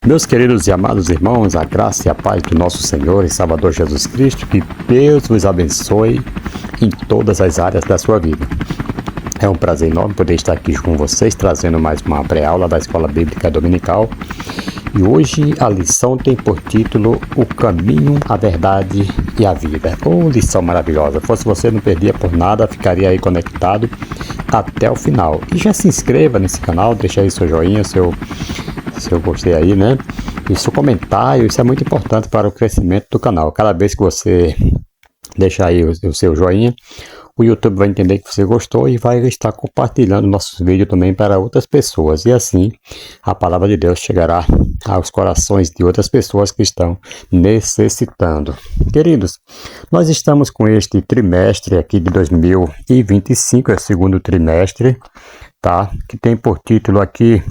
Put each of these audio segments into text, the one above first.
Meus queridos e amados irmãos, a graça e a paz do nosso Senhor e Salvador Jesus Cristo, que Deus vos abençoe em todas as áreas da sua vida. É um prazer enorme poder estar aqui com vocês, trazendo mais uma pré-aula da Escola Bíblica Dominical. E hoje a lição tem por título O Caminho, a Verdade e a Vida. Lição maravilhosa. Fosse você, não perdia por nada, ficaria aí conectado até o final. E já se inscreva nesse canal, deixa aí seu joinha, seu gostei aí, né? E seu comentário, isso é muito importante para o crescimento do canal. Cada vez que você deixar aí o seu joinha, o YouTube vai entender que você gostou e vai estar compartilhando nossos vídeos também para outras pessoas. E assim, a palavra de Deus chegará aos corações de outras pessoas que estão necessitando. Queridos, nós estamos com este trimestre aqui de 2025, é o segundo trimestre, tá? Que tem por título aqui,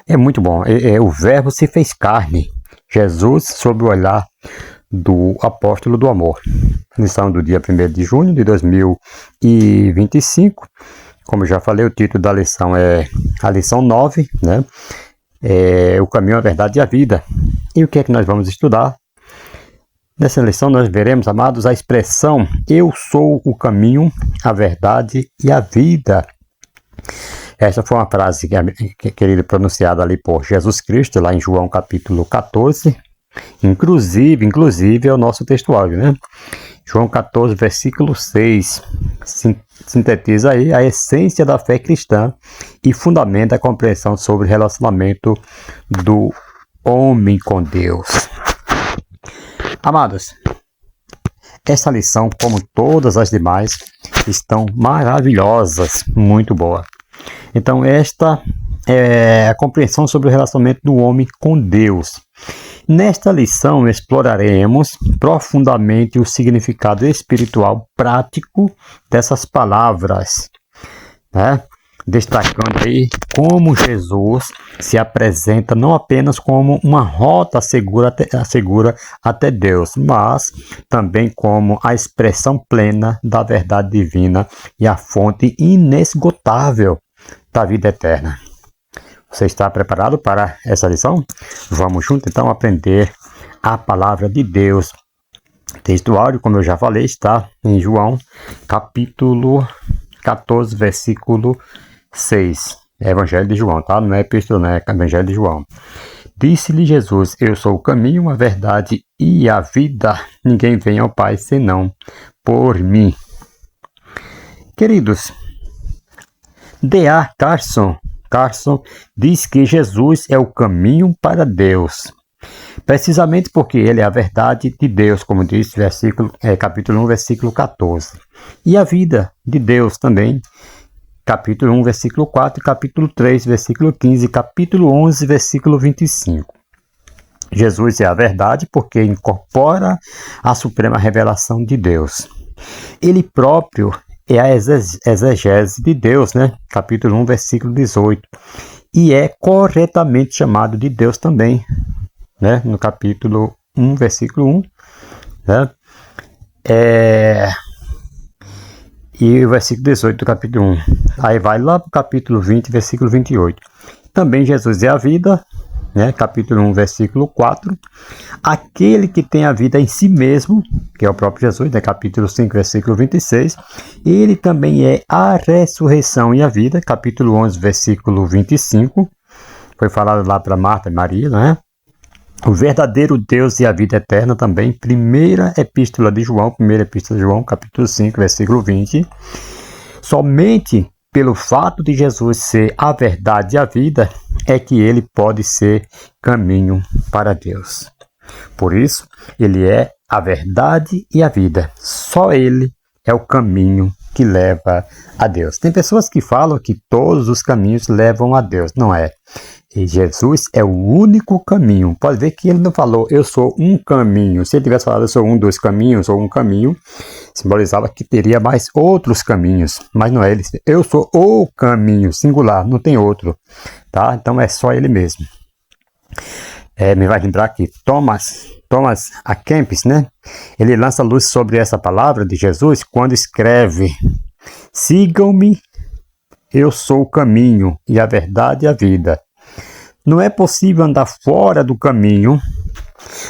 é muito bom, o Verbo se fez carne, Jesus sob o olhar do apóstolo do amor. Lição do dia 1º de junho de 2025. Como eu já falei, o título da lição é a lição 9, né? O caminho, a verdade e a vida. E o que é que nós vamos estudar? Nessa lição nós veremos, amados, a expressão eu sou o caminho, a verdade e a vida. Essa foi uma frase querida pronunciada ali por Jesus Cristo, lá em João capítulo 14. Inclusive é o nosso textuário, né? João 14, versículo 6, sintetiza aí a essência da fé cristã e fundamenta a compreensão sobre o relacionamento do homem com Deus. Amados, essa lição, como todas as demais, estão maravilhosas, muito boa. Então, esta é a compreensão sobre o relacionamento do homem com Deus. Nesta lição, exploraremos profundamente o significado espiritual prático dessas palavras, né? Destacando aí como Jesus se apresenta não apenas como uma rota segura até Deus, mas também como a expressão plena da verdade divina e a fonte inesgotável da vida eterna. Você está preparado para essa lição? Vamos juntos então aprender a palavra de Deus. O textuário, como eu já falei, está em João capítulo 14, versículo 6. É Evangelho de João, tá? Não é epístola, não é Evangelho de João. Disse-lhe Jesus, eu sou o caminho, a verdade e a vida. Ninguém vem ao Pai senão por mim. Queridos, D.A. Carson diz que Jesus é o caminho para Deus, precisamente porque ele é a verdade de Deus, como diz capítulo 1, versículo 14, e a vida de Deus também, capítulo 1, versículo 4, capítulo 3, versículo 15, capítulo 11, versículo 25. Jesus é a verdade porque incorpora a suprema revelação de Deus. Ele próprio é a exegese de Deus, né? Capítulo 1, versículo 18. E é corretamente chamado de Deus também, né? No capítulo 1, versículo 1. Né? E o versículo 18 do capítulo 1. Aí vai lá para o capítulo 20, versículo 28. Também Jesus é a vida, né? Capítulo 1, versículo 4. Aquele que tem a vida em si mesmo, que é o próprio Jesus, né? Capítulo 5, versículo 26. Ele também é a ressurreição e a vida, capítulo 11, versículo 25. Foi falado lá para Marta e Maria, né? O verdadeiro Deus e a vida eterna também, primeira epístola de João, capítulo 5, versículo 20. Somente pelo fato de Jesus ser a verdade e a vida, é que ele pode ser caminho para Deus. Por isso, ele é a verdade e a vida. Só ele é o caminho que leva a Deus. Tem pessoas que falam que todos os caminhos levam a Deus. Não é. E Jesus é o único caminho. Pode ver que ele não falou, eu sou um caminho. Se ele tivesse falado, eu sou um dos caminhos ou um caminho, simbolizava que teria mais outros caminhos. Mas não é ele. Eu sou o caminho, singular, não tem outro. Tá? Então é só ele mesmo. Me vai lembrar que Thomas A. Kempis, né? Ele lança luz sobre essa palavra de Jesus quando escreve: sigam-me, eu sou o caminho e a verdade e a vida. Não é possível andar fora do caminho,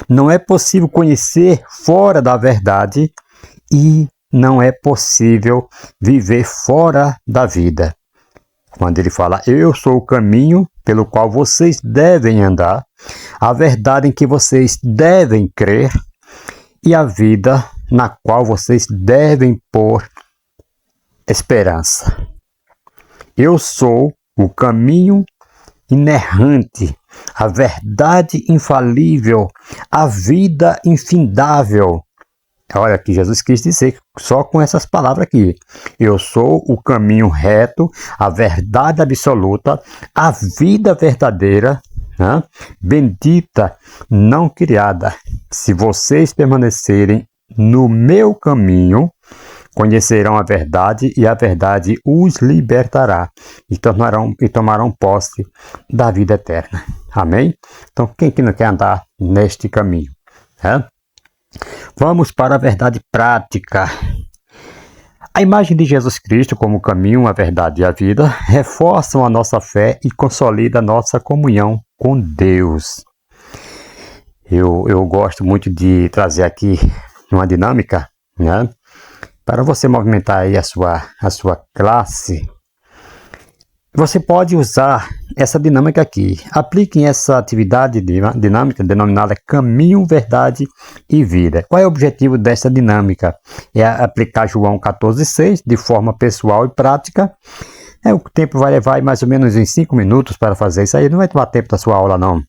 não é possível conhecer fora da verdade e não é possível viver fora da vida. Quando ele fala, eu sou o caminho pelo qual vocês devem andar, a verdade em que vocês devem crer e a vida na qual vocês devem pôr esperança. Eu sou o caminho inerrante, a verdade infalível, a vida infindável. Olha que Jesus quis dizer só com essas palavras aqui. Eu sou o caminho reto, a verdade absoluta, a vida verdadeira, né? Bendita, não criada. Se vocês permanecerem no meu caminho, conhecerão a verdade e a verdade os libertará e tomarão posse da vida eterna. Amém? Então, quem que não quer andar neste caminho? Vamos para a verdade prática. A imagem de Jesus Cristo como o caminho, a verdade e a vida reforçam a nossa fé e consolidam a nossa comunhão com Deus. Eu gosto muito de trazer aqui uma dinâmica, né? Para você movimentar aí a sua classe. Você pode usar essa dinâmica aqui. Apliquem essa atividade dinâmica denominada caminho, verdade e vida. Qual é o objetivo dessa dinâmica? É aplicar João 14,6 de forma pessoal e prática. O tempo vai levar mais ou menos em 5 minutos para fazer isso aí. Não vai tomar tempo da sua aula, não.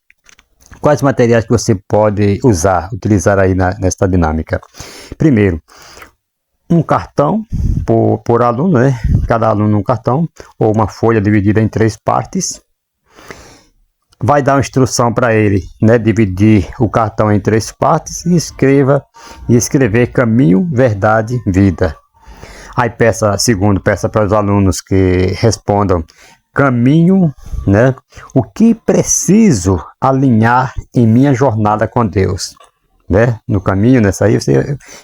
Quais materiais que você pode utilizar aí nesta dinâmica? Primeiro, um cartão por aluno, né? Cada aluno um cartão, ou uma folha dividida em 3 partes. Vai dar uma instrução para ele, né? Dividir o cartão em 3 partes e escrever caminho, verdade, vida. Aí peça para os alunos que respondam caminho, né? O que preciso alinhar em minha jornada com Deus? Né? No caminho, nessa aí,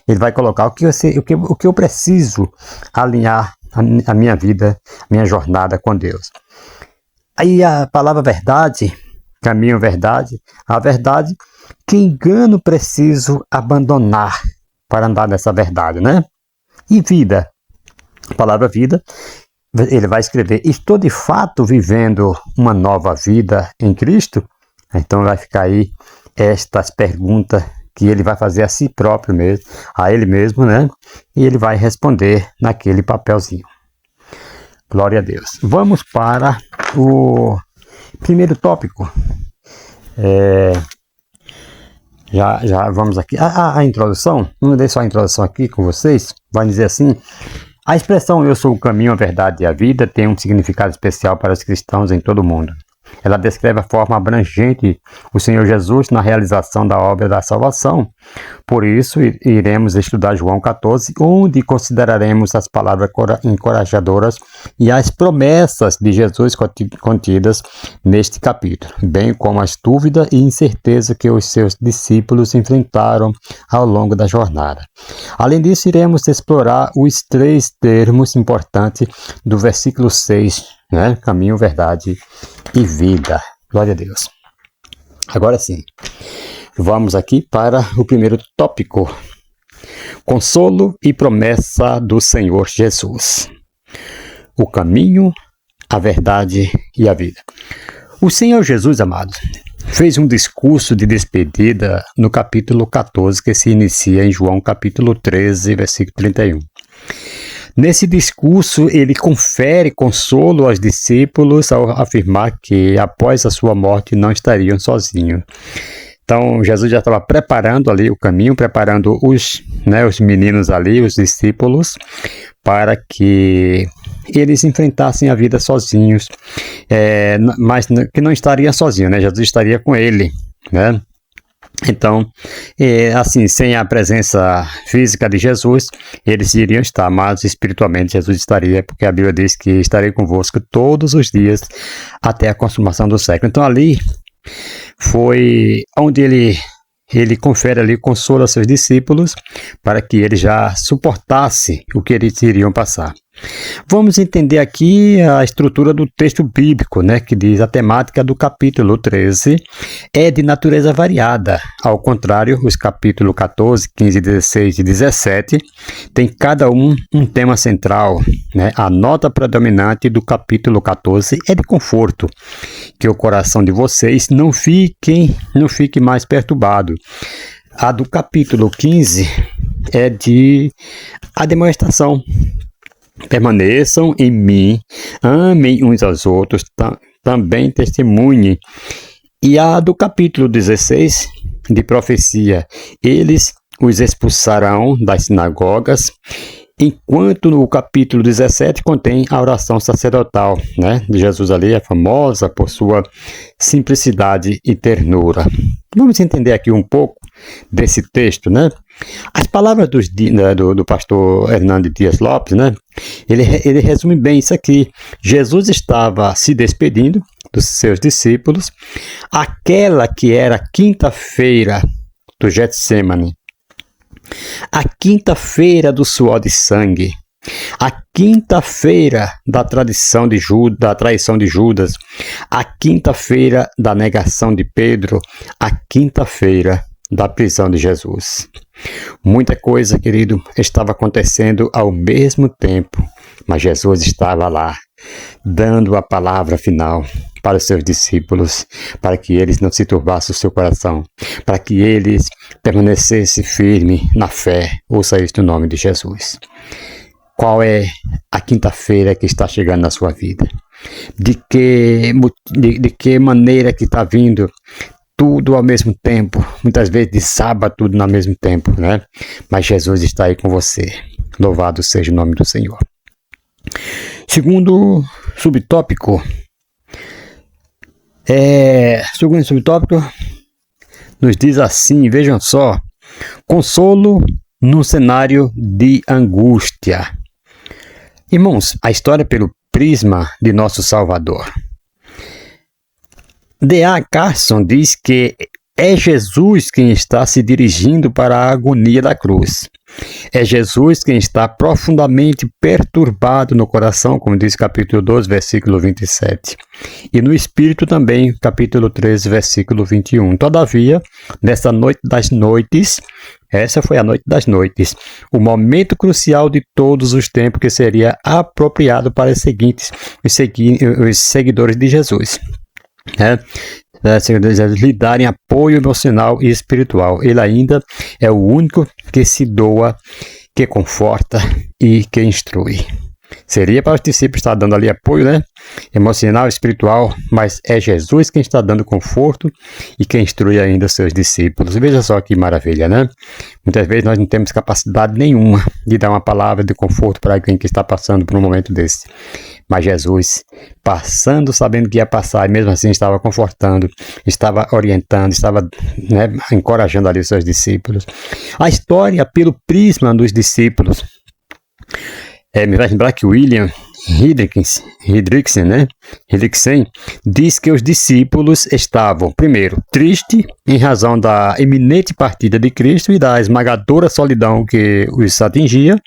ele vai colocar o que eu preciso alinhar a minha vida, a minha jornada com Deus. Aí a palavra verdade, caminho, verdade, a verdade, que engano preciso abandonar para andar nessa verdade, né? E vida, a palavra vida, ele vai escrever, estou de fato vivendo uma nova vida em Cristo? Então vai ficar aí estas perguntas que ele vai fazer a si próprio mesmo, a ele mesmo, né? E ele vai responder naquele papelzinho. Glória a Deus. Vamos para o primeiro tópico. Já vamos aqui. A introdução, vamos deixar a introdução aqui com vocês. Vai dizer assim: a expressão eu sou o caminho, a verdade e a vida tem um significado especial para os cristãos em todo o mundo. Ela descreve a forma abrangente o Senhor Jesus na realização da obra da salvação. Por isso, iremos estudar João 14, onde consideraremos as palavras encorajadoras e as promessas de Jesus contidas neste capítulo, bem como as dúvidas e incertezas que os seus discípulos enfrentaram ao longo da jornada. Além disso, iremos explorar os 3 termos importantes do versículo 6, né? Caminho, verdade e vida. Glória a Deus. Agora sim, vamos aqui para o primeiro tópico. Consolo e promessa do Senhor Jesus. O caminho, a verdade e a vida. O Senhor Jesus, amados, fez um discurso de despedida no capítulo 14, que se inicia em João capítulo 13, versículo 31. Nesse discurso, ele confere consolo aos discípulos ao afirmar que, após a sua morte, não estariam sozinhos. Então, Jesus já estava preparando ali o caminho, preparando os meninos ali, os discípulos, para que eles enfrentassem a vida sozinhos, mas que não estariam sozinhos, né? Jesus estaria com ele, né? Então, assim, sem a presença física de Jesus, eles iriam estar, mas espiritualmente Jesus estaria, porque a Bíblia diz que estarei convosco todos os dias até a consumação do século. Então, ali foi onde ele confere ali consolo aos seus discípulos para que eles já suportassem o que eles iriam passar. Vamos entender aqui a estrutura do texto bíblico, né, que diz a temática do capítulo 13 é de natureza variada. Ao contrário, os capítulos 14, 15, 16 e 17 tem cada um tema central, né? A nota predominante do capítulo 14 é de conforto, que o coração de vocês não fique mais perturbado. A do capítulo 15 é de admoestação. Permaneçam em mim, amem uns aos outros, também testemunhem. E a do capítulo 16, de profecia, eles os expulsarão das sinagogas, enquanto no capítulo 17 contém a oração sacerdotal, né, de Jesus ali, é famosa por sua simplicidade e ternura. Vamos entender aqui um pouco desse texto, né? As palavras do pastor Hernando Dias Lopes, né? Ele resume bem isso aqui. Jesus estava se despedindo dos seus discípulos, aquela que era a quinta-feira do Getsemane, a quinta-feira do suor de sangue, a quinta-feira da traição de Judas, a quinta-feira da negação de Pedro, a quinta-feira da prisão de Jesus. Muita coisa, querido, estava acontecendo ao mesmo tempo, mas Jesus estava lá, dando a palavra final para os seus discípulos, para que eles não se turbassem o seu coração, para que eles permanecessem firmes na fé. Ouça isso no nome de Jesus. Qual é a quinta-feira que está chegando na sua vida? De que maneira que está vindo? Tudo ao mesmo tempo, muitas vezes de sábado, tudo ao mesmo tempo, né? Mas Jesus está aí com você. Louvado seja o nome do Senhor. Segundo subtópico, nos diz assim, vejam só, consolo num cenário de angústia. Irmãos, a história pelo prisma de nosso Salvador. D.A. Carson diz que é Jesus quem está se dirigindo para a agonia da cruz. É Jesus quem está profundamente perturbado no coração, como diz capítulo 12, versículo 27. E no espírito também, capítulo 13, versículo 21. Todavia, nessa noite das noites, essa foi a noite das noites, o momento crucial de todos os tempos que seria apropriado para os seguidores de Jesus. Lhe darem apoio emocional e espiritual. Ele ainda é o único que se doa, que conforta e que instrui. Seria para os discípulos estar dando ali apoio, né? Emocional, espiritual, mas é Jesus quem está dando conforto e quem instrui ainda os seus discípulos. Veja só que maravilha, né? Muitas vezes nós não temos capacidade nenhuma de dar uma palavra de conforto para alguém que está passando por um momento desse. Mas Jesus, passando, sabendo que ia passar, e mesmo assim estava confortando, estava orientando, estava, né, encorajando ali os seus discípulos. A história pelo prisma dos discípulos. Me vai lembrar que William Hendrickson, né? Diz que os discípulos estavam, primeiro, tristes em razão da iminente partida de Cristo e da esmagadora solidão que os atingia.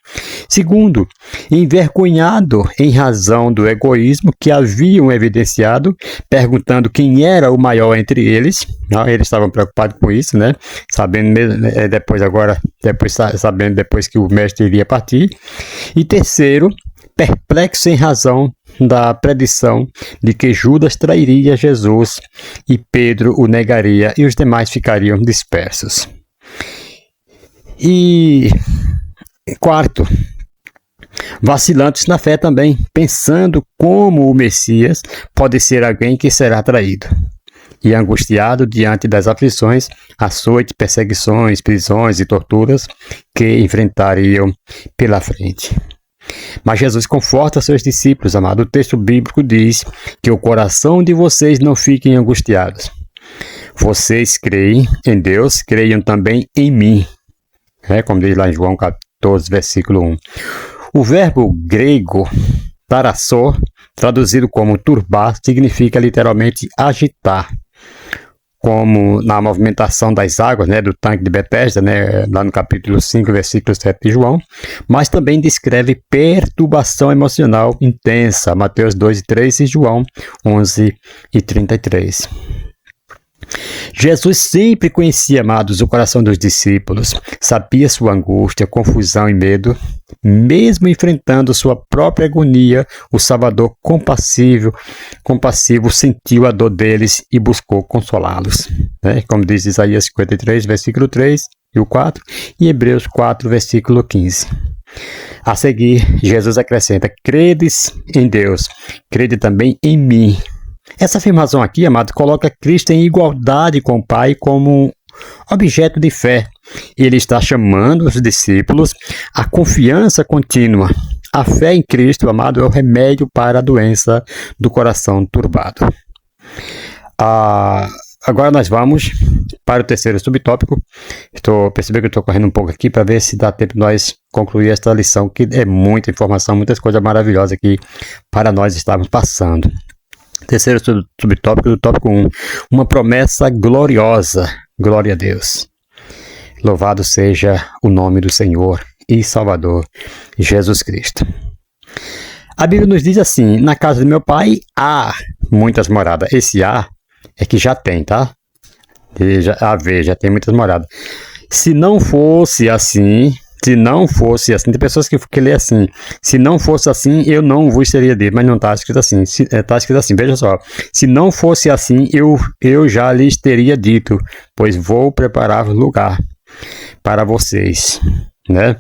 Segundo, envergonhado em razão do egoísmo que haviam evidenciado, perguntando quem era o maior entre eles. Eles estavam preocupados com isso, né? Sabendo depois que o mestre iria partir. E terceiro, perplexo em razão da predição de que Judas trairia Jesus e Pedro o negaria e os demais ficariam dispersos. E quarto, vacilantes na fé também, pensando como o Messias pode ser alguém que será traído. E angustiado diante das aflições, açoites, perseguições, prisões e torturas que enfrentariam pela frente. Mas Jesus conforta seus discípulos, amado. O texto bíblico diz que o coração de vocês não fiquem angustiados. Vocês creem em Deus, creiam também em mim. Como diz lá em João 14, versículo 1. O verbo grego tarassó, traduzido como turbar, significa literalmente agitar. como na movimentação das águas, né, do tanque de Betesda, né, lá no capítulo 5, versículo 7 de João, mas também descreve perturbação emocional intensa, Mateus 2:3 e João 11:33. Jesus sempre conhecia, amados, o coração dos discípulos, sabia sua angústia, confusão e medo. Mesmo enfrentando sua própria agonia, o Salvador compassivo sentiu a dor deles e buscou consolá-los. Né? Como diz Isaías 53, versículo 3 e o 4, e Hebreus 4, versículo 15. A seguir, Jesus acrescenta: credes em Deus, crede também em mim. Essa afirmação aqui, amado, coloca Cristo em igualdade com o Pai como objeto de fé. Ele está chamando os discípulos à confiança contínua. A fé em Cristo, amado, é o remédio para a doença do coração turbado. Agora nós vamos para o terceiro subtópico. Percebendo que estou correndo um pouco aqui para ver se dá tempo de nós concluir esta lição, que é muita informação, muitas coisas maravilhosas aqui para nós estarmos passando. Terceiro subtópico do tópico 1. Uma promessa gloriosa. Glória a Deus. Louvado seja o nome do Senhor e Salvador Jesus Cristo. A Bíblia nos diz assim: na casa do meu pai há muitas moradas. Esse há é que já tem, tá? Já tem muitas moradas. Se não fosse assim, tem pessoas que lê assim: se não fosse assim, eu não vos teria dito, mas não está escrito assim. Está escrito assim, veja só: se não fosse assim, eu já lhes teria dito, pois vou preparar lugar para vocês. Né?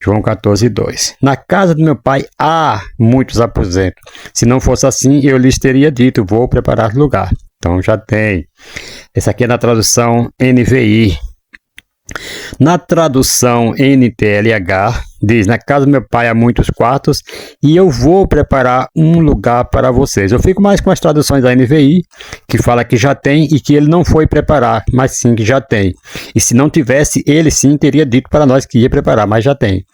João 14:2. Na casa do meu pai há muitos aposentos. Se não fosse assim, eu lhes teria dito, vou preparar lugar. Então já tem. Essa aqui é na tradução NVI. Na tradução NTLH, diz: na casa do meu pai há muitos quartos e eu vou preparar um lugar para vocês. Eu fico mais com as traduções da NVI, que fala que já tem e que ele não foi preparar, mas sim que já tem. E se não tivesse, ele sim teria dito para nós que ia preparar, mas já tem.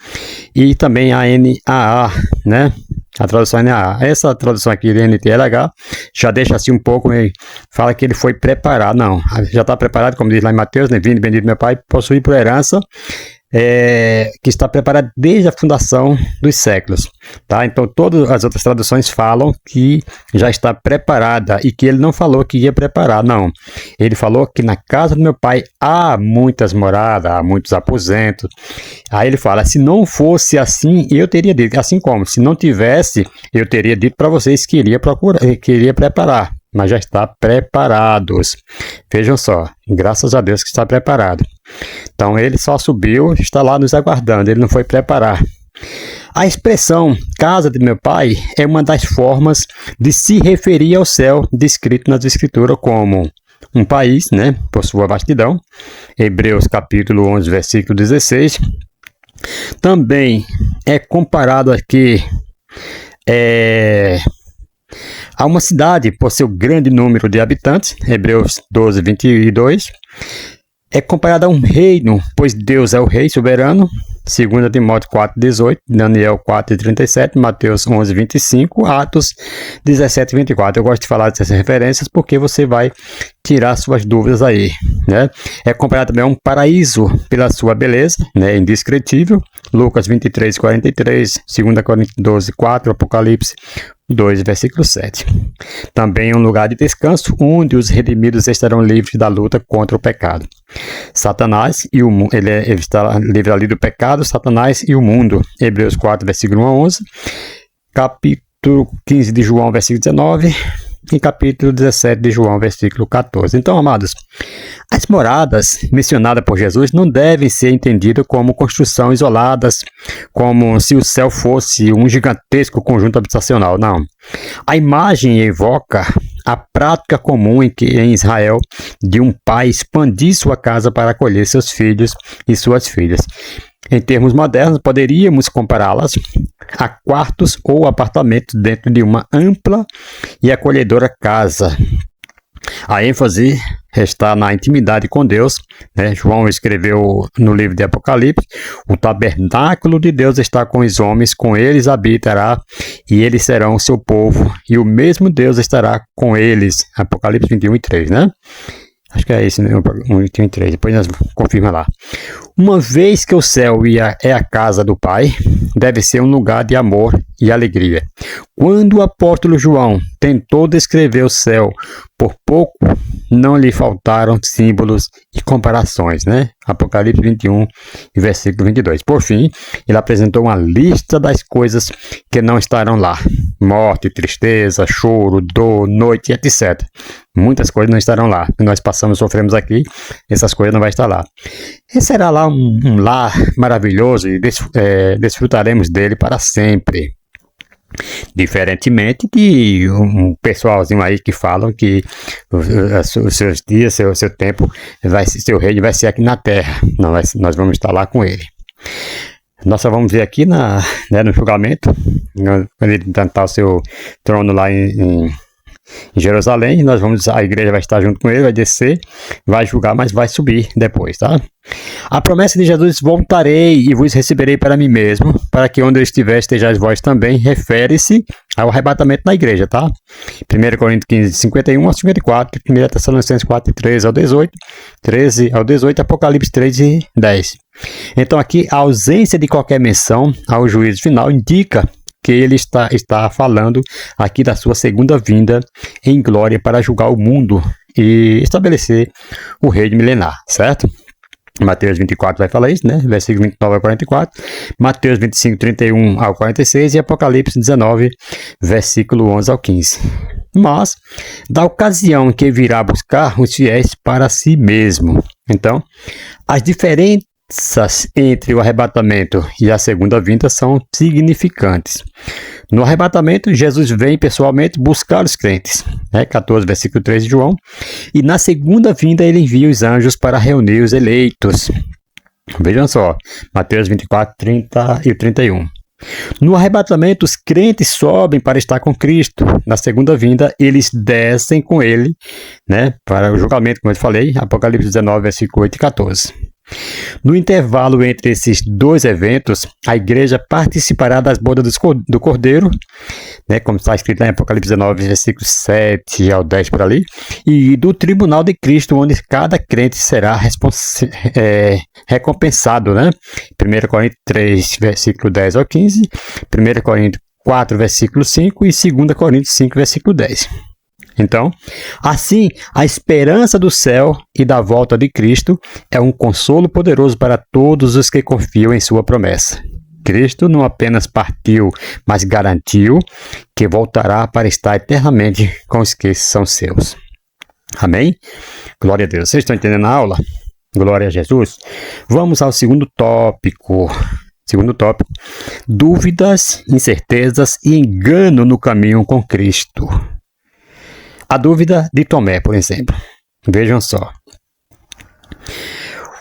E também a NAA, né? A tradução NAA. Essa tradução aqui de NTLH já deixa assim um pouco, fala que ele foi preparar. Não, já está preparado, como diz lá em Mateus, né? Vinde, bendito meu pai, possuir por herança, que está preparado desde a fundação dos séculos. Tá? Então, todas as outras traduções falam que já está preparada e que ele não falou que ia preparar, não. Ele falou que na casa do meu pai há muitas moradas, há muitos aposentos. Aí ele fala: se não fosse assim, eu teria dito. Assim como, se não tivesse, eu teria dito para vocês que iria preparar. Mas já está preparados. Vejam só, graças a Deus que está preparado. Então ele só subiu, está lá nos aguardando, ele não foi preparar. A expressão casa de meu pai é uma das formas de se referir ao céu descrito nas escrituras como um país, né, por sua vastidão. Hebreus capítulo 11, versículo 16. Também é comparado aqui a uma cidade por seu grande número de habitantes, Hebreus 12, 22. É comparado a um reino, pois Deus é o rei soberano, 2 Timóteo 4, 18, Daniel 4, 37, Mateus 11, 25, Atos 17, 24. Eu gosto de falar dessas referências porque você vai tirar suas dúvidas aí, né? É comparado também a um paraíso pela sua beleza, né? Indescritível, Lucas 23, 43, 2 Coríntios 12, 4, Apocalipse 2, versículo 7. Também um lugar de descanso, onde os redimidos estarão livres da luta contra o pecado. Satanás e o mundo, ele está livre ali do pecado, Satanás e o mundo. Hebreus 4, versículo 1 a 11. Capítulo 15 de João, versículo 19. E capítulo 17 de João, versículo 14. Então, amados, as moradas mencionadas por Jesus não devem ser entendidas como construções isoladas, como se o céu fosse um gigantesco conjunto habitacional, não. A imagem evoca a prática comum em Israel de um pai expandir sua casa para acolher seus filhos e suas filhas. Em termos modernos, poderíamos compará-las a quartos ou apartamentos dentro de uma ampla e acolhedora casa. A ênfase está na intimidade com Deus, né? João escreveu no livro de Apocalipse: o tabernáculo de Deus está com os homens, com eles habitará, e eles serão o seu povo, e o mesmo Deus estará com eles. Apocalipse 21 e 3, né? Acho que é esse, né? 1:23. Depois nós confirma lá. Uma vez que o céu é a casa do Pai, deve ser um lugar de amor e alegria. Quando o apóstolo João tentou descrever o céu, por pouco não lhe faltaram símbolos e comparações, né? Apocalipse 21, versículo 22. Por fim, ele apresentou uma lista das coisas que não estarão lá. Morte, tristeza, choro, dor, noite, etc. Muitas coisas não estarão lá. Nós passamos, sofremos aqui, essas coisas não vão estar lá. E será lá um lar maravilhoso e desfrutaremos dele para sempre. Diferentemente de um pessoalzinho aí que falam que os seus dias, seu tempo, seu reino vai ser aqui na terra. Não, nós vamos estar lá com ele. Nós só vamos ver aqui no julgamento, quando ele tentar o seu trono lá em Jerusalém, a igreja vai estar junto com ele, vai descer, vai julgar, mas vai subir depois, tá? A promessa de Jesus, voltarei e vos receberei para mim mesmo, para que onde eu estiver estejais vós também, refere-se ao arrebatamento da igreja, tá? 1 Coríntios 15, 51 a 54, 1 Tessalonicenses 4, 13 ao 18, 13 ao 18, Apocalipse 3 e 10. Então aqui, a ausência de qualquer menção ao juízo final indica que ele está falando aqui da sua segunda vinda em glória para julgar o mundo e estabelecer o reino milenar, certo? Mateus 24 vai falar isso, né? Versículo 29 ao 44, Mateus 25, 31 ao 46 e Apocalipse 19, versículo 11 ao 15. Mas, da ocasião que virá buscar os fiéis para si mesmo. Então, as diferentes entre o arrebatamento e a segunda vinda são significantes. No arrebatamento, Jesus vem pessoalmente buscar os crentes, 14, versículo 3 de João, e na segunda vinda ele envia os anjos para reunir os eleitos. Vejam só, Mateus 24, 30 e 31. No arrebatamento, os crentes sobem para estar com Cristo. Na segunda vinda, eles descem com ele, para o julgamento, como eu falei, Apocalipse 19, versículo 8 e 14. No intervalo entre esses dois eventos, a igreja participará das bodas do Cordeiro, como está escrito em Apocalipse 19, versículos 7 ao 10 por ali, e do tribunal de Cristo, onde cada crente será recompensado. 1 Coríntios 3, versículo 10 ao 15, 1 Coríntios 4, versículo 5 e 2 Coríntios 5, versículo 10. Então, assim, a esperança do céu e da volta de Cristo é um consolo poderoso para todos os que confiam em sua promessa. Cristo não apenas partiu, mas garantiu que voltará para estar eternamente com os que são seus. Amém? Glória a Deus. Vocês estão entendendo a aula? Glória a Jesus. Vamos ao segundo tópico. Segundo tópico, dúvidas, incertezas e engano no caminho com Cristo. A dúvida de Tomé, por exemplo. Vejam só.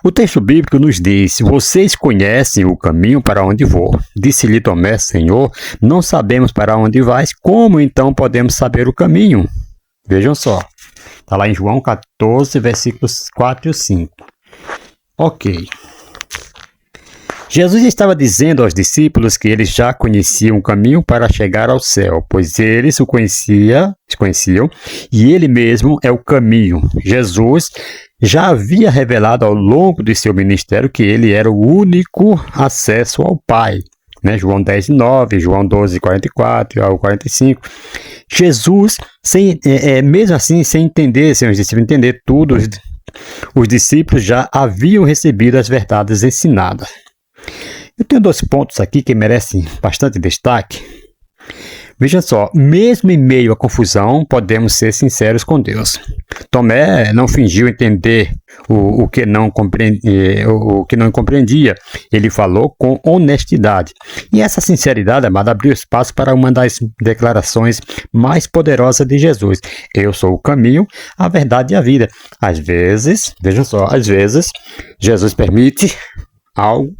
O texto bíblico nos diz: vocês conhecem o caminho para onde vou. Disse-lhe Tomé: Senhor, não sabemos para onde vais, como então podemos saber o caminho? Vejam só. Está lá em João 14, versículos 4 e 5. Ok. Jesus estava dizendo aos discípulos que eles já conheciam o caminho para chegar ao céu, pois eles o conheciam e ele mesmo é o caminho. Jesus já havia revelado ao longo de seu ministério que ele era o único acesso ao Pai. João 10, 9, João 12, 44 ao 45. Jesus, mesmo assim, sem os discípulos entender tudo, os discípulos já haviam recebido as verdades ensinadas. Eu tenho 2 pontos aqui que merecem bastante destaque. Veja só, mesmo em meio à confusão, podemos ser sinceros com Deus. Tomé não fingiu entender o que não compreendia. Ele falou com honestidade. E essa sinceridade, amado, abriu espaço para uma das declarações mais poderosas de Jesus. Eu sou o caminho, a verdade e a vida. Às vezes, vejam só, Jesus permite algo,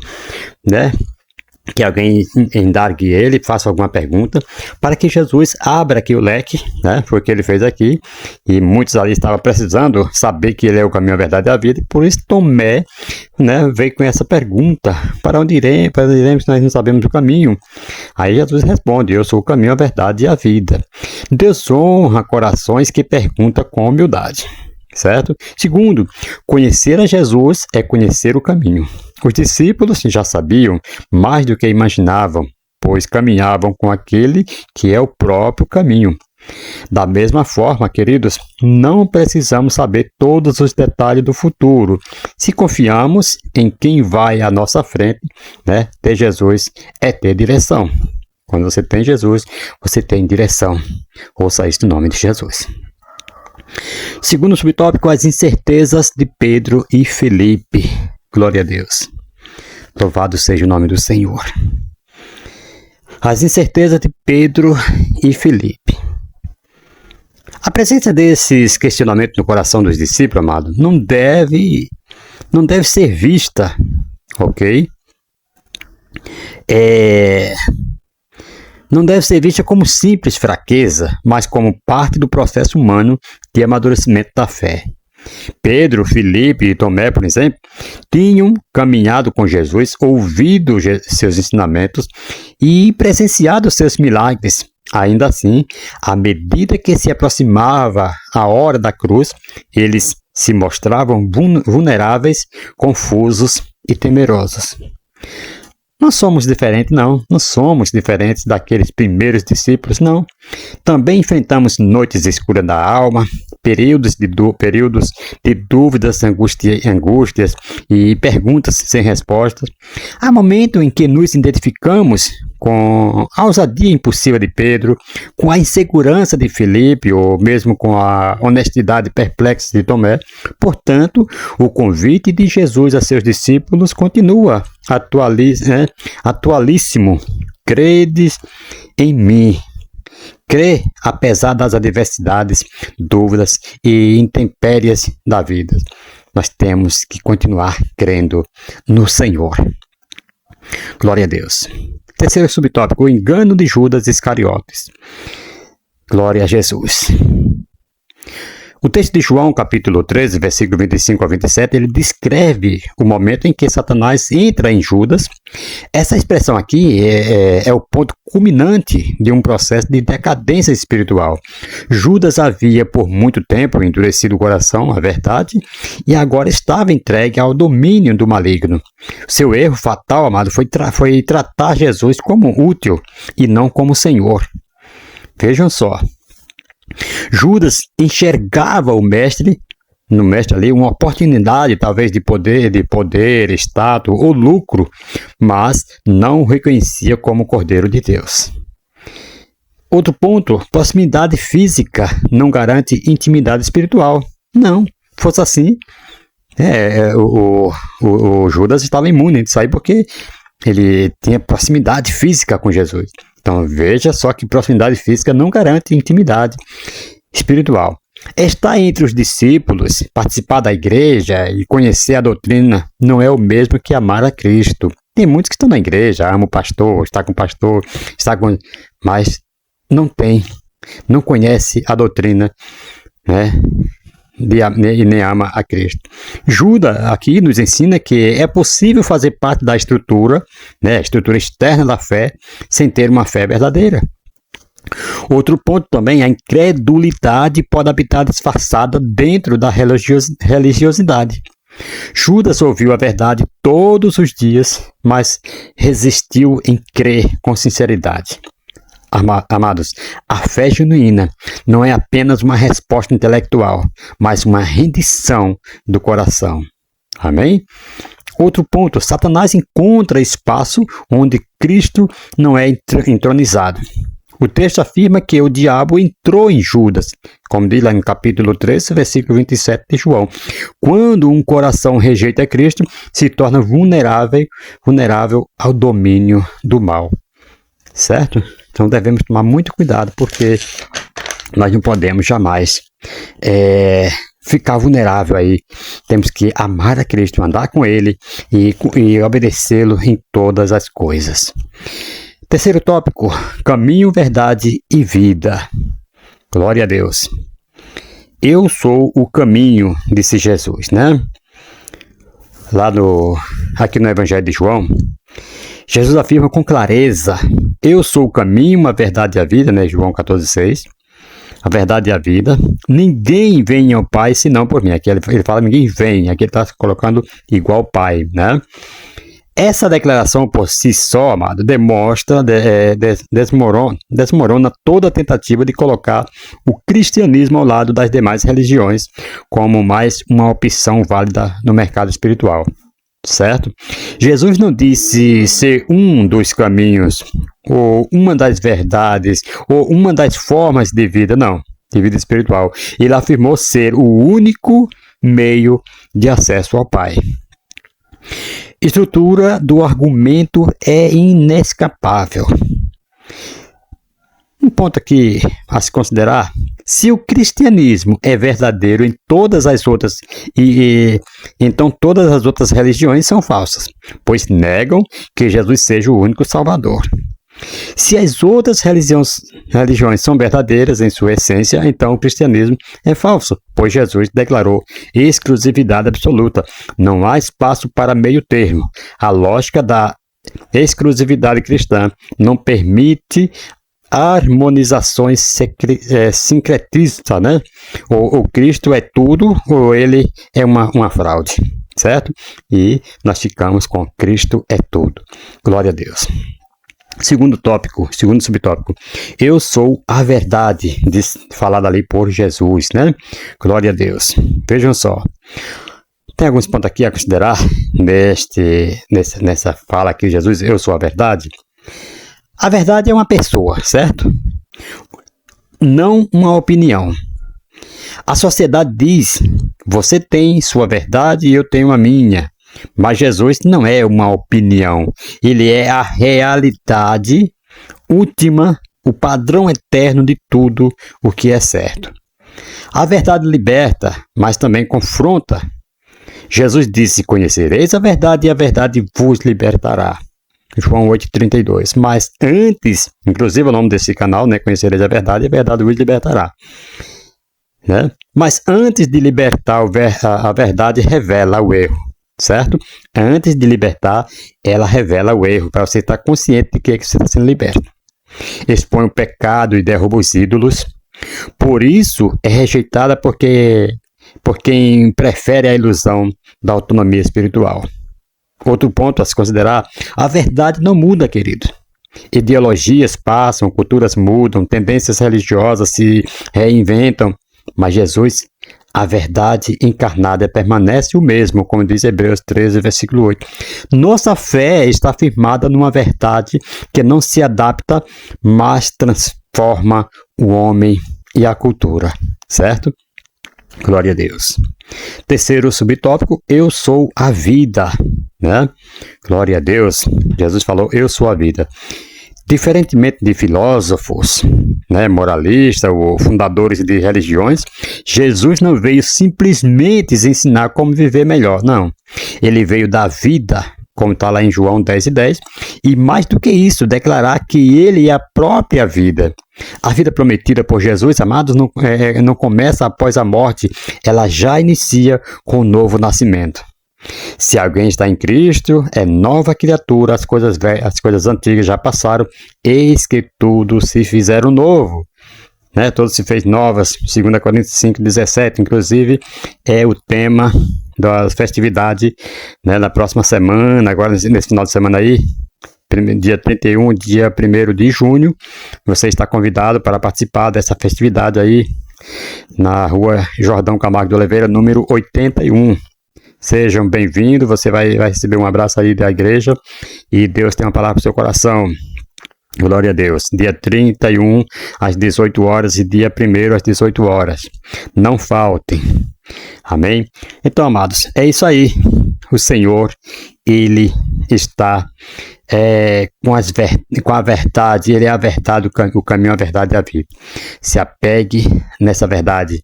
que alguém indague ele, faça alguma pergunta, para que Jesus abra aqui o leque, foi o que ele fez aqui, e muitos ali estavam precisando saber que ele é o caminho, a verdade e a vida, e por isso Tomé, veio com essa pergunta: para onde iremos, nós não sabemos o caminho. Aí Jesus responde: eu sou o caminho, a verdade e a vida. Deus honra corações que perguntam com humildade. certo? Segundo, conhecer a Jesus é conhecer o caminho. Os discípulos já sabiam mais do que imaginavam, pois caminhavam com aquele que é o próprio caminho. Da mesma forma, queridos, não precisamos saber todos os detalhes do futuro. Se confiamos em quem vai à nossa frente, né? Ter Jesus é ter direção. Quando você tem Jesus, você tem direção. Ouça isso no nome de Jesus. Segundo subtópico, as incertezas de Pedro e Felipe. Glória a Deus. Louvado seja o nome do Senhor. As incertezas de Pedro e Felipe. A presença desses questionamentos no coração dos discípulos, amado, não deve ser vista, ok? Não deve ser vista como simples fraqueza, mas como parte do processo humano de amadurecimento da fé. Pedro, Felipe e Tomé, por exemplo, tinham caminhado com Jesus, ouvido seus ensinamentos e presenciado seus milagres. Ainda assim, à medida que se aproximava a hora da cruz, eles se mostravam vulneráveis, confusos e temerosos. Não somos diferentes, não. Não somos diferentes daqueles primeiros discípulos, não. Também enfrentamos noites escuras da alma, períodos de dúvidas, angústias e perguntas sem respostas. Há momentos em que nos identificamos com a ousadia impulsiva de Pedro, com a insegurança de Felipe, ou mesmo com a honestidade perplexa de Tomé. Portanto, o convite de Jesus a seus discípulos continua atualíssimo. Credes em mim. Crê apesar das adversidades, dúvidas e intempéries da vida. Nós temos que continuar crendo no Senhor. Glória a Deus. Terceiro subtópico, o engano de Judas Iscariotes. Glória a Jesus. O texto de João, capítulo 13, versículo 25 a 27, ele descreve o momento em que Satanás entra em Judas. Essa expressão aqui é o ponto culminante de um processo de decadência espiritual. Judas havia por muito tempo endurecido o coração, a verdade, e agora estava entregue ao domínio do maligno. Seu erro fatal, amado, foi tratar Jesus como útil e não como Senhor. Vejam só. Judas enxergava no mestre ali, uma oportunidade talvez de poder, status ou lucro, mas não o reconhecia como Cordeiro de Deus. Outro ponto, proximidade física não garante intimidade espiritual. Não, fosse assim, o Judas estava imune disso aí porque ele tinha proximidade física com Jesus. Então veja só que proximidade física não garante intimidade espiritual. Estar entre os discípulos, participar da igreja e conhecer a doutrina não é o mesmo que amar a Cristo. Tem muitos que estão na igreja, amam o pastor, mas não conhece a doutrina, né? E nem ama a Cristo. Judas aqui nos ensina que é possível fazer parte da estrutura, né, a estrutura externa da fé, sem ter uma fé verdadeira. Outro ponto também, a incredulidade pode habitar disfarçada dentro da religiosidade. Judas ouviu a verdade todos os dias, mas resistiu em crer com sinceridade. Amados, a fé genuína não é apenas uma resposta intelectual, mas uma rendição do coração. Amém? Outro ponto, Satanás encontra espaço onde Cristo não é entronizado. O texto afirma que o diabo entrou em Judas, como diz lá no capítulo 13, versículo 27 de João. Quando um coração rejeita Cristo, se torna vulnerável ao domínio do mal. Certo? Então devemos tomar muito cuidado, porque nós não podemos jamais ficar vulnerável aí. Temos que amar a Cristo, andar com Ele e obedecê-lo em todas as coisas. Terceiro tópico, caminho, verdade e vida. Glória a Deus. Eu sou o caminho, disse Jesus, né? Aqui no Evangelho de João, Jesus afirma com clareza: eu sou o caminho, a verdade e a vida, né? João 14,6. a verdade e a vida. Ninguém vem ao Pai senão por mim. Aqui ele fala ninguém vem, aqui ele está colocando igual ao Pai, né? Essa declaração por si só, amado, desmorona toda a tentativa de colocar o cristianismo ao lado das demais religiões como mais uma opção válida no mercado espiritual, certo? Jesus não disse ser um dos caminhos, ou uma das verdades, ou uma das formas de vida, não, de vida espiritual. Ele afirmou ser o único meio de acesso ao Pai. Estrutura do argumento é inescapável. Um ponto aqui a se considerar: se o cristianismo é verdadeiro em todas as outras, então todas as outras religiões são falsas, pois negam que Jesus seja o único Salvador. Se as outras religiões são verdadeiras em sua essência, então o cristianismo é falso, pois Jesus declarou exclusividade absoluta. Não há espaço para meio termo. A lógica da exclusividade cristã não permite harmonizações sincretistas, né? Ou Cristo é tudo, ou ele é uma fraude, certo? E nós ficamos com Cristo é tudo. Glória a Deus. Segundo subtópico, eu sou a verdade, falado ali por Jesus, né? Glória a Deus. Vejam só, tem alguns pontos aqui a considerar nessa fala aqui de Jesus, eu sou a verdade. A verdade é uma pessoa, certo? Não uma opinião. A sociedade diz, você tem sua verdade e eu tenho a minha. Mas Jesus não é uma opinião, ele é a realidade última, o padrão eterno de tudo o que é certo. A verdade liberta, mas também confronta. Jesus disse, conhecereis a verdade e a verdade vos libertará. João 8,32. Mas antes, inclusive o nome desse canal, né, conhecereis a verdade vos libertará. Né? Mas antes de libertar a verdade, revela o erro. Certo? Antes de libertar, ela revela o erro, para você estar consciente de que você está sendo liberto. Expõe o pecado e derruba os ídolos. Por isso, é rejeitada por quem prefere a ilusão da autonomia espiritual. Outro ponto a se considerar, a verdade não muda, querido. Ideologias passam, culturas mudam, tendências religiosas se reinventam, mas Jesus, a verdade encarnada, permanece o mesmo, como diz Hebreus 13, versículo 8. Nossa fé está firmada numa verdade que não se adapta, mas transforma o homem e a cultura, certo? Glória a Deus. Terceiro subtópico, eu sou a vida, né? Glória a Deus. Jesus falou, eu sou a vida. Diferentemente de filósofos, né, moralistas ou fundadores de religiões, Jesus não veio simplesmente ensinar como viver melhor, não. Ele veio dar vida, como está lá em João 10:10, e mais do que isso, declarar que ele é a própria vida. A vida prometida por Jesus, amados, não começa após a morte, ela já inicia com o novo nascimento. Se alguém está em Cristo, é nova criatura, as coisas antigas já passaram, eis que tudo se fizeram novo. Né? Tudo se fez novas, 2 Coríntios 5:17, inclusive é o tema da festividade, né, na próxima semana, agora nesse final de semana aí, dia 31, dia 1º de junho, você está convidado para participar dessa festividade aí, na rua Jordão Camargo de Oliveira, número 81. Sejam bem-vindos, você vai receber um abraço aí da igreja e Deus tem uma palavra para o seu coração. Glória a Deus. Dia 31 às 18 horas e dia 1º às 18 horas. Não faltem. Amém? Então, amados, é isso aí. O Senhor, Ele está com a verdade, Ele é a verdade, o caminho, a verdade e a vida. Se apegue nessa verdade.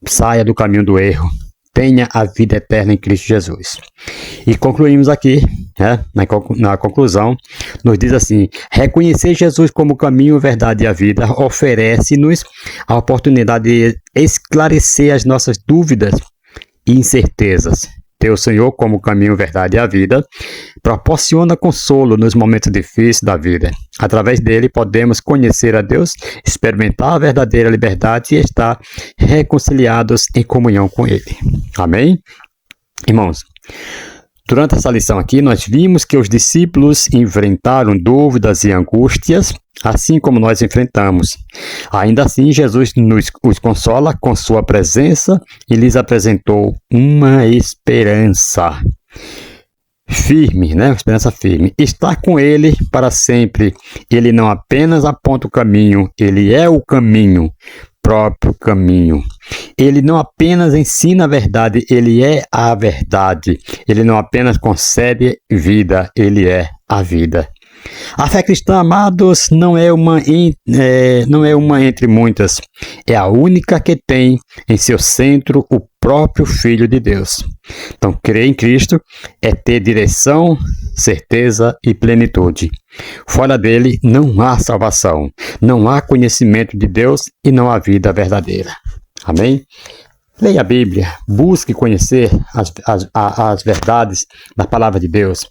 Saia do caminho do erro. Tenha a vida eterna em Cristo Jesus. E concluímos aqui, né, na conclusão, nos diz assim, reconhecer Jesus como o caminho, a verdade e a vida oferece-nos a oportunidade de esclarecer as nossas dúvidas e incertezas ter o Senhor como caminho, verdade e a vida, proporciona consolo nos momentos difíceis da vida. Através dele podemos conhecer a Deus, experimentar a verdadeira liberdade e estar reconciliados em comunhão com Ele. Amém? Irmãos, durante essa lição aqui, nós vimos que os discípulos enfrentaram dúvidas e angústias, assim como nós enfrentamos. Ainda assim, Jesus os consola com sua presença e lhes apresentou uma esperança firme, né? Uma esperança firme. Estar com Ele para sempre. Ele não apenas aponta o caminho, Ele é o caminho, próprio caminho. Ele não apenas ensina a verdade, Ele é a verdade. Ele não apenas concede vida, Ele é a vida. A fé cristã, amados, não é uma entre muitas. É a única que tem em seu centro o próprio Filho de Deus. Então, crer em Cristo é ter direção, certeza e plenitude. Fora dele não há salvação, não há conhecimento de Deus e não há vida verdadeira. Amém? Leia a Bíblia, busque conhecer as verdades da palavra de Deus.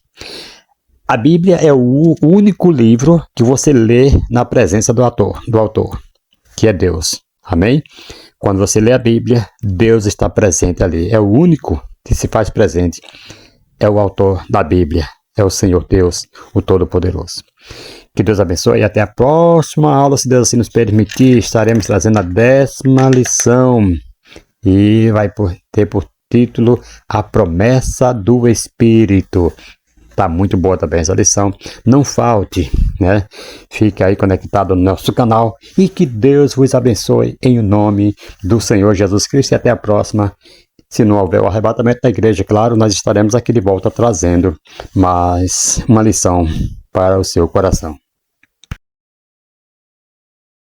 A Bíblia é o único livro que você lê na presença do autor, que é Deus. Amém? Quando você lê a Bíblia, Deus está presente ali. É o único que se faz presente. É o autor da Bíblia. É o Senhor Deus, o Todo-Poderoso. Que Deus abençoe e até a próxima aula, se Deus assim nos permitir. Estaremos trazendo a 10ª lição e vai ter por título A Promessa do Espírito. Tá muito boa também essa lição. Não falte, né? Fique aí conectado no nosso canal e que Deus vos abençoe em nome do Senhor Jesus Cristo. E até a próxima. Se não houver o arrebatamento da igreja, claro, nós estaremos aqui de volta trazendo mais uma lição para o seu coração.